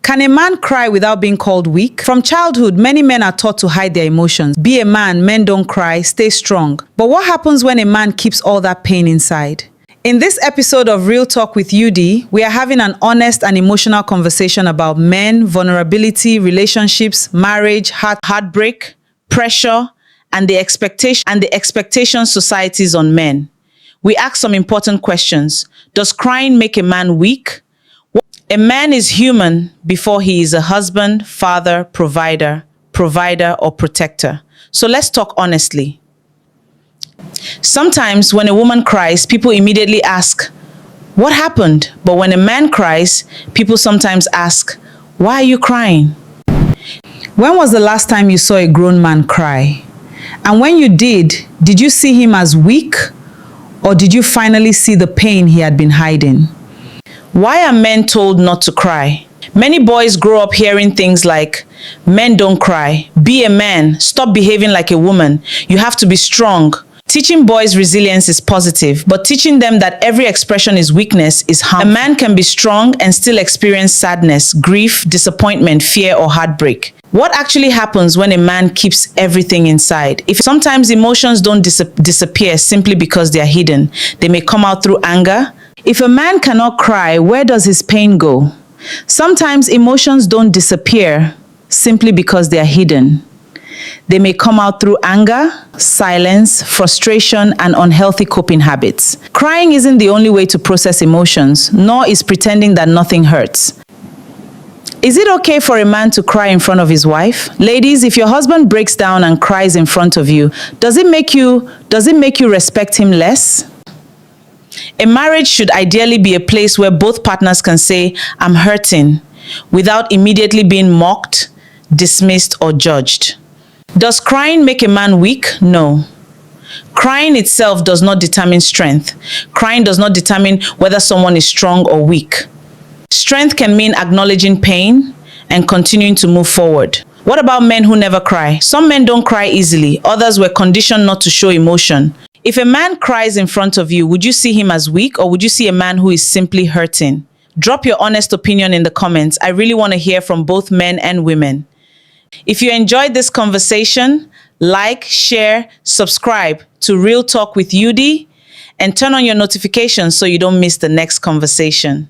Can a man cry without being called weak? From childhood, many men are taught to hide their emotions. Be a man, men don't cry, stay strong. But what happens when a man keeps all that pain inside? In this episode of Real Talk with Yudee, we are having an honest and emotional conversation about men, vulnerability, relationships, marriage, heartbreak, pressure, and the expectations societies on men. We ask some important questions. Does crying make a man weak? A man is human before he is a husband, father, provider, or protector. So let's talk honestly. Sometimes when a woman cries, people immediately ask, what happened? But when a man cries, people sometimes ask, why are you crying? When was the last time you saw a grown man cry? And when you did you see him as weak? Or did you finally see the pain he had been hiding? Why are men told not to cry? Many boys grow up hearing things like, men don't cry, be a man, stop behaving like a woman, you have to be strong. Teaching boys resilience is positive, but teaching them that every expression is weakness is harmful. A man can be strong and still experience sadness, grief, disappointment, fear, or heartbreak. What actually happens when a man keeps everything inside? If sometimes emotions don't disappear simply because they are hidden, they may come out through anger. If a man cannot cry, where does his pain go? Sometimes emotions don't disappear simply because they are hidden. They may come out through anger, silence, frustration, and unhealthy coping habits. Crying isn't the only way to process emotions, nor is pretending that nothing hurts. Is it okay for a man to cry in front of his wife? Ladies, if your husband breaks down and cries in front of you, does it make you respect him less? A marriage should ideally be a place where both partners can say, I'm hurting, without immediately being mocked, dismissed, or judged. Does crying make a man weak? No. Crying itself does not determine strength. Crying does not determine whether someone is strong or weak. Strength can mean acknowledging pain and continuing to move forward. What about men who never cry? Some men don't cry easily. Others were conditioned not to show emotion. If a man cries in front of you, would you see him as weak, or would you see a man who is simply hurting? Drop your honest opinion in the comments. I really want to hear from both men and women. If you enjoyed this conversation, like, share, subscribe to Real Talk with Yudee, and turn on your notifications so you don't miss the next conversation.